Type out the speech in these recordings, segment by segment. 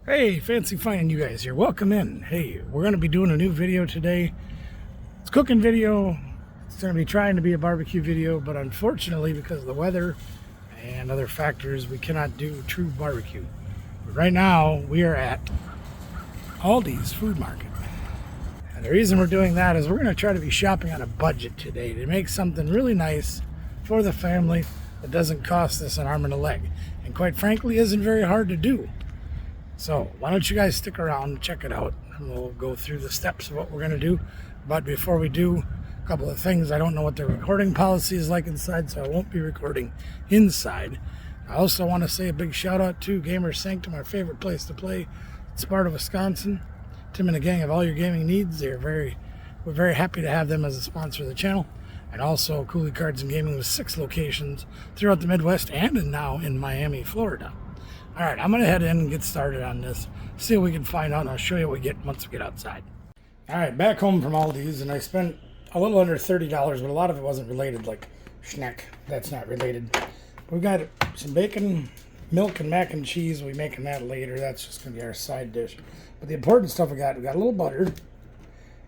Hey, fancy finding you guys here. Welcome in. Hey, we're going to be doing a new video today. It's a cooking video. It's going to be trying to be a barbecue video, but unfortunately, because of the weather and other factors, we cannot do true barbecue. But right now, we are at Aldi's food market. And the reason we're doing that is we're going to try to be shopping on a budget today to make something really nice for the family that doesn't cost us an arm and a leg. And quite frankly, isn't very hard to do. So why don't you guys stick around and check it out, and we'll go through the steps of what we're going to do. But before we do, a couple of things. I don't know what the recording policy is like inside, so I won't be recording inside. I also want to say a big shout out to Gamer Sanctum, our favorite place to play. It's part of Wisconsin. Tim and the gang have all your gaming needs. We're very happy to have them as a sponsor of the channel. And also Cooley Cards and Gaming with 6 locations throughout the Midwest and now in Miami, Florida. All right, I'm going to head in and get started on this, see what we can find out, and I'll show you what we get once we get outside. All right, back home from Aldi's, and I spent a little under $30, but a lot of it wasn't related, like schneck. That's not related. We got some bacon, milk, and mac and cheese. We'll be making that later. That's just going to be our side dish. But the important stuff we got a little butter,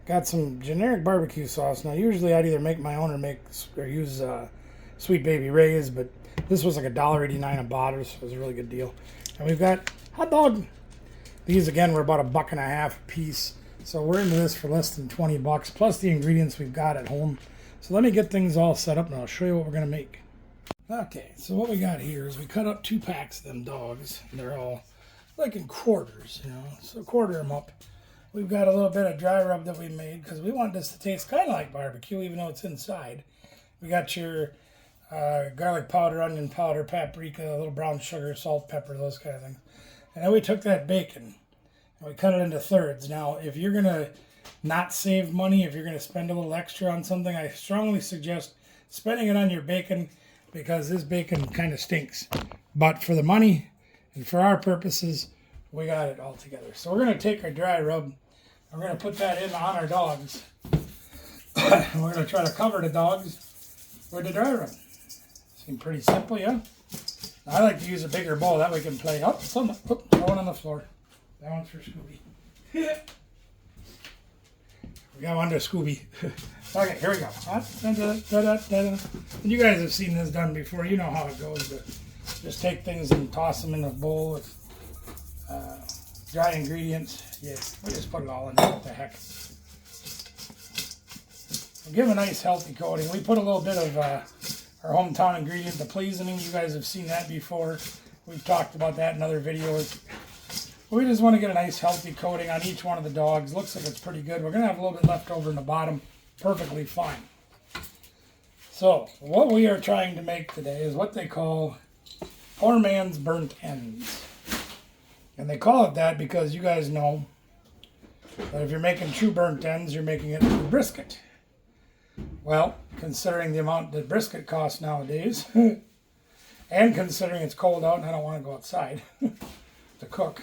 got some generic barbecue sauce. Now, usually I'd either make my own or use Sweet Baby Ray's, but this was like $1.89 a bottle, so it was a really good deal. And we've got hot dog. These again were about $1.50 a piece. So we're into this for less than 20 bucks, plus the ingredients we've got at home. So let me get things all set up and I'll show you what we're gonna make. Okay, so what we got here is we cut up 2 packs of them dogs. They're all like in quarters, you know, so quarter them up. We've got a little bit of dry rub that we made because we want this to taste kind of like barbecue, even though it's inside. We got your garlic powder, onion powder, paprika, a little brown sugar, salt, pepper, those kind of things. And then we took that bacon and we cut it into thirds. Now, if you're going to not save money, if you're going to spend a little extra on something, I strongly suggest spending it on your bacon because this bacon kind of stinks. But for the money and for our purposes, we got it all together. So we're going to take our dry rub. We're going to put that in on our dogs. We're going to try to cover the dogs with the dry rub. Seems pretty simple, yeah? I like to use a bigger bowl. That way we can play. Oh, throw one on the floor. That one's for Scooby. We got one to Scooby. Okay, here we go. You guys have seen this done before. You know how it goes. But just take things and toss them in a bowl with dry ingredients. Yeah, we just put it all in there. What the heck? We'll give a nice healthy coating. We put a little bit of our hometown ingredient, the seasoning. You guys have seen that before. We've talked about that in other videos. We just want to get a nice healthy coating on each one of the dogs. Looks like it's pretty good. We're going to have a little bit left over in the bottom. Perfectly fine. So, what we are trying to make today is what they call poor man's burnt ends. And they call it that because you guys know that if you're making true burnt ends, you're making it with brisket. Well, considering the amount that brisket costs nowadays, and considering it's cold out and I don't want to go outside to cook,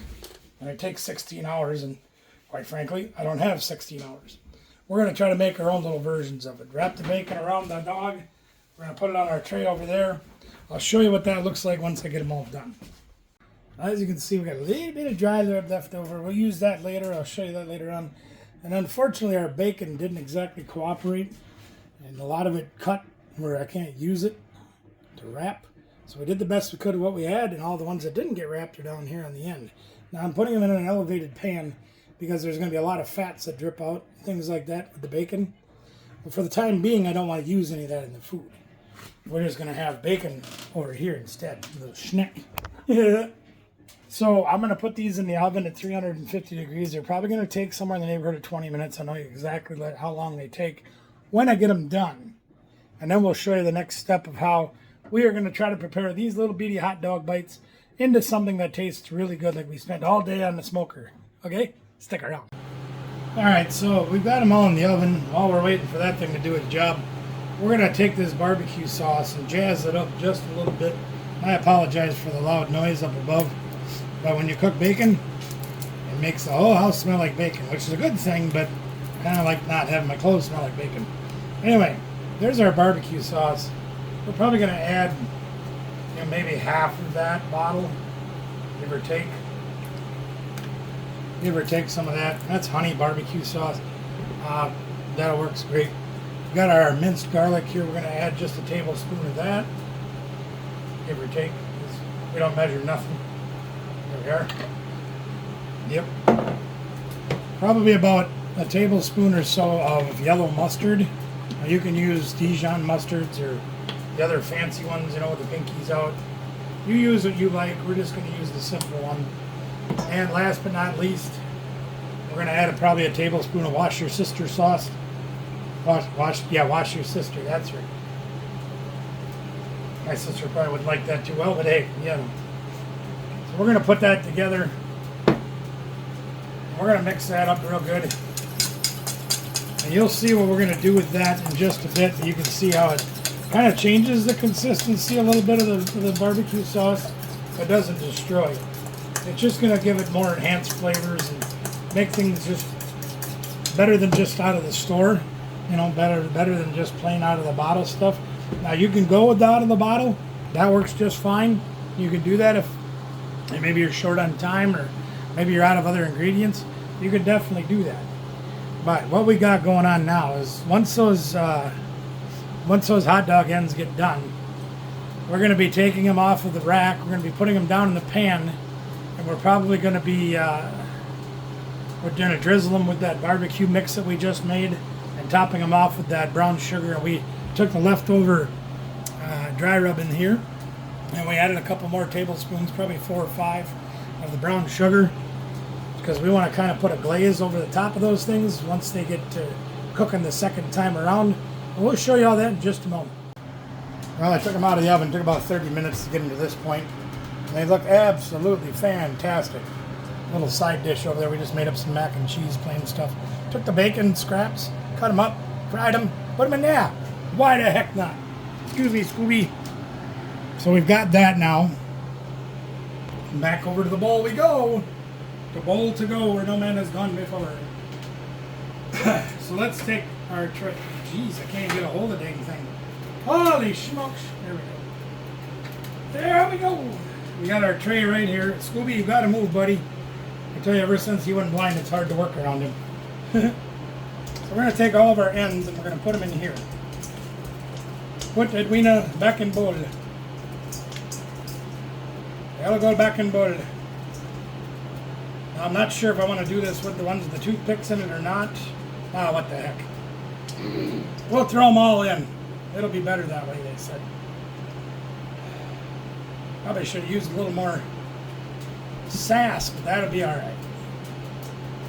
and it takes 16 hours, and quite frankly, I don't have 16 hours. We're going to try to make our own little versions of it. Wrap the bacon around the dog. We're going to put it on our tray over there. I'll show you what that looks like once I get them all done. As you can see, we got a little bit of dry rub left over. We'll use that later. I'll show you that later on. And unfortunately, our bacon didn't exactly cooperate. And a lot of it cut where I can't use it to wrap. So we did the best we could of what we had, and all the ones that didn't get wrapped are down here on the end. Now I'm putting them in an elevated pan because there's going to be a lot of fats that drip out, things like that with the bacon. But for the time being, I don't want to use any of that in the food. We're just going to have bacon over here instead, a little schneck. Yeah. So I'm going to put these in the oven at 350 degrees. They're probably going to take somewhere in the neighborhood of 20 minutes. I know exactly how long they take when I get them done. And then we'll show you the next step of how we are going to try to prepare these little beady hot dog bites into something that tastes really good, like we spent all day on the smoker. Okay? Stick around. All right, so we've got them all in the oven. While we're waiting for that thing to do its job, we're going to take this barbecue sauce and jazz it up just a little bit. I apologize for the loud noise up above, but when you cook bacon, it makes the whole house smell like bacon, which is a good thing, but kind of like not having my clothes smell like bacon. Anyway, there's our barbecue sauce. We're probably going to add maybe half of that bottle, give or take. Give or take some of that. That's honey barbecue sauce. That works great. We got our minced garlic here. We're going to add just a tablespoon of that. Give or take. We don't measure nothing. There we are. Yep. Probably about a tablespoon or so of yellow mustard. You can use Dijon mustards or the other fancy ones, you know, with the pinkies out. You use what you like. We're just going to use the simple one. And last but not least, we're going to add probably a tablespoon of Wash Your Sister sauce. Wash Your Sister. That's right. My sister probably wouldn't like that too well, but hey, yeah. So we're going to put that together. We're going to mix that up real good. And you'll see what we're going to do with that in just a bit. You can see how it kind of changes the consistency a little bit of the barbecue sauce, but doesn't destroy it. It's just going to give it more enhanced flavors and make things just better than just out of the store. You know, better than just plain out of the bottle stuff. Now you can go with out of the bottle. That works just fine. You can do that if maybe you're short on time or maybe you're out of other ingredients. You can definitely do that. But what we got going on now is once those hot dog ends get done, we're going to be taking them off of the rack. We're going to be putting them down in the pan, and we're probably going to be we're going to drizzle them with that barbecue mix that we just made, and topping them off with that brown sugar. And we took the leftover dry rub in here, and we added a couple more tablespoons, probably 4 or 5, of the brown sugar, because we want to kind of put a glaze over the top of those things once they get to cooking the second time around. And we'll show you all that in just a moment. Well, I took them out of the oven. It took about 30 minutes to get them to this point. And they look absolutely fantastic. Little side dish over there. We just made up some mac and cheese, plain stuff. Took the bacon scraps, cut them up, fried them, put them in there. Why the heck not? Excuse me, Scooby. So we've got that now. And back over to the bowl we go. The bowl to go where no man has gone before. So let's take our tray. Jeez, I can't get a hold of the dang thing. Holy smokes. There we go. There we go. We got our tray right here. Scooby, you got to move, buddy. I tell you, ever since he went blind, it's hard to work around him. So we're going to take all of our ends and we're going to put them in here. Put Edwina back in bowl. I'll go back in bowl. Now, I'm not sure if I want to do this with the ones with the toothpicks in it or not. Ah, what the heck. We'll throw them all in. It'll be better that way, they said. Probably should have used a little more sass, but that'll be alright.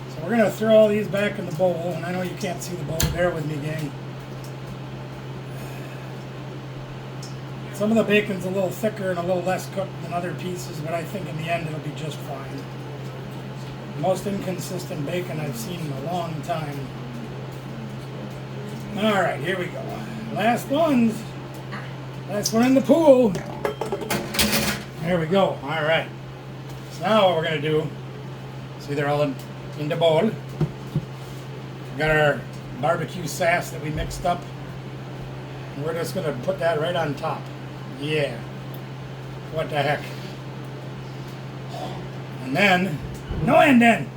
So we're going to throw all these back in the bowl, and I know you can't see the bowl. Bear with me, gang. Some of the bacon's a little thicker and a little less cooked than other pieces, but I think in the end it'll be just fine. The most inconsistent bacon I've seen in a long time. Alright, here we go. Last one in the pool. There we go. Alright. So now what we're going to do, see they're all in the bowl. We got our barbecue sass that we mixed up. And we're just going to put that right on top. Yeah. What the heck. And then, and then.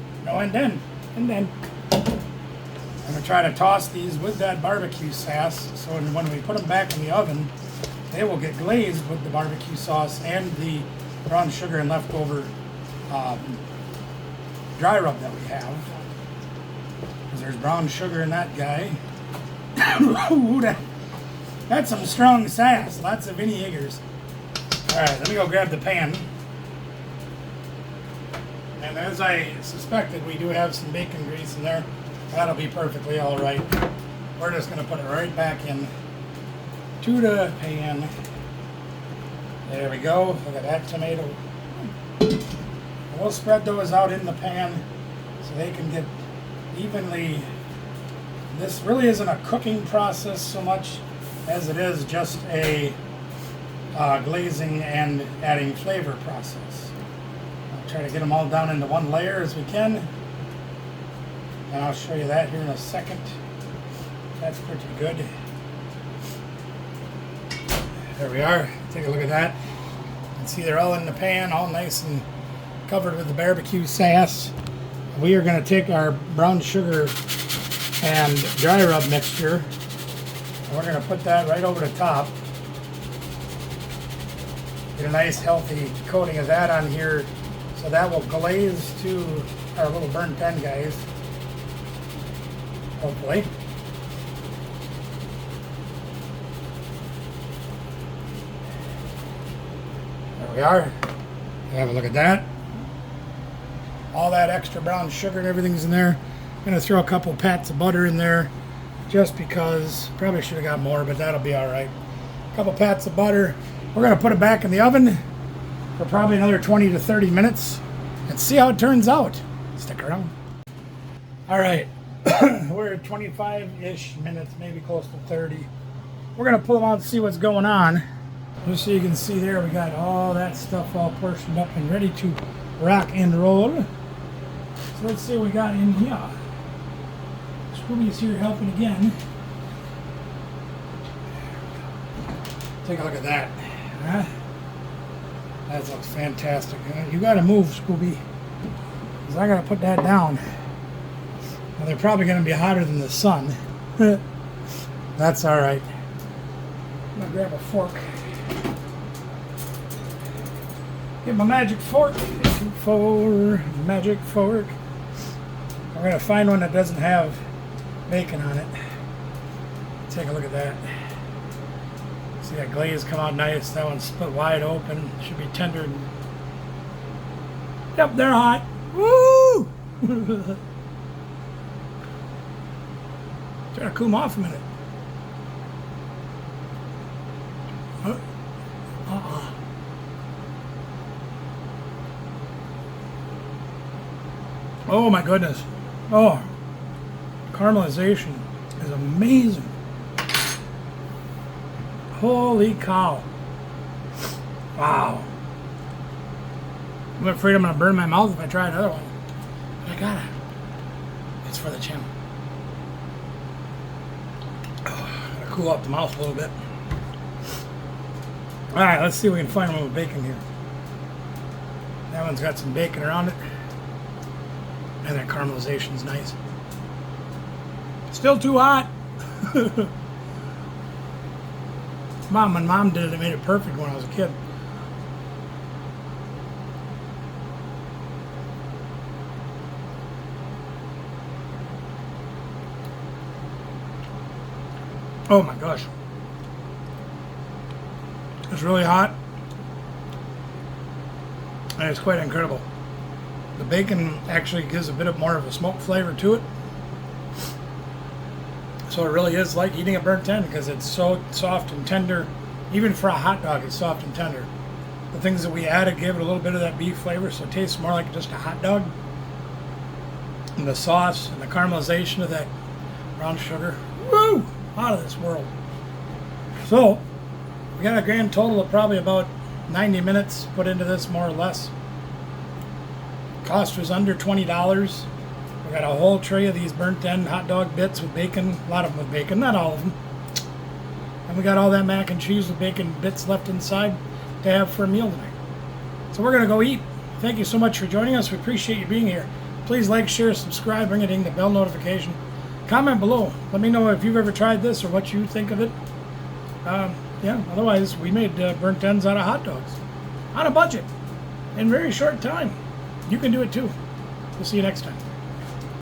I'm going to try to toss these with that barbecue sauce, so when we put them back in the oven, they will get glazed with the barbecue sauce and the brown sugar and leftover dry rub that we have. Because there's brown sugar in that guy. That's some strong sass. Lots of Vinny Eggers. Alright, let me go grab the pan. And as I suspected, we do have some bacon grease in there. That'll be perfectly alright. We're just going to put it right back in to the pan. There we go. Look at that tomato. And we'll spread those out in the pan so they can get evenly. This really isn't a cooking process so much as it is just a glazing and adding flavor process. I'll try to get them all down into one layer as we can. And I'll show you that here in a second. That's pretty good. There we are. Take a look at that. You can see they're all in the pan, all nice and covered with the barbecue sauce. We are going to take our brown sugar and dry rub mixture, and we're going to put that right over the top. Get a nice healthy coating of that on here, so that will glaze to our little burnt end guys, hopefully. There we are. Have a look at that. All that extra brown sugar and everything's in there. I'm going to throw a couple pats of butter in there just because. Probably should have got more, but that'll be all right. A couple pats of butter. We're going to put it back in the oven for probably another 20 to 30 minutes and see how it turns out. Stick around. All right. We're at 25-ish minutes, maybe close to 30. We're going to pull them out and see what's going on. Just so you can see there, we got all that stuff all portioned up and ready to rock and roll. So let's see what we got in here. Scooby's here helping again. Take a look at that. Huh? That looks fantastic. You got to move, Scooby, because I got to put that down. Well, they're probably going to be hotter than the sun. That's all right. I'm going to grab a fork. Get my magic fork. Magic fork. We're going to find one that doesn't have bacon on it. Take a look at that. See that glaze come out nice. That one's split wide open. Should be tender. Yep, they're hot. Woo! Try to cool them off a minute. Oh my goodness. Oh, caramelization is amazing. Holy cow. Wow. I'm afraid I'm going to burn my mouth if I try another one. But I gotta. It's for the channel. Oh, gotta cool up the mouth a little bit. Alright, let's see if we can find one with bacon here. That one's got some bacon around it. And that caramelization's nice. Still too hot. When Mom did it, it made it perfect when I was a kid. Oh my gosh. It's really hot. And it's quite incredible. The bacon actually gives a bit of more of a smoke flavor to it. So it really is like eating a burnt end because it's so soft and tender. Even for a hot dog, it's soft and tender. The things that we added gave it a little bit of that beef flavor, so it tastes more like just a hot dog. And the sauce and the caramelization of that brown sugar, woo, out of this world. So we got a grand total of probably about 90 minutes put into this, more or less. Cost was under $20. We got a whole tray of these burnt end hot dog bits with bacon, a lot of them with bacon, not all of them. And we got all that mac and cheese with bacon bits left inside to have for a meal tonight. So we're going to go eat. Thank you so much for joining us. We appreciate you being here. Please like, share, subscribe, ring a ding, the bell notification. Comment below. Let me know if you've ever tried this or what you think of it. Yeah, otherwise we made burnt ends out of hot dogs on a budget in a very short time. You can do it too. We'll see you next time.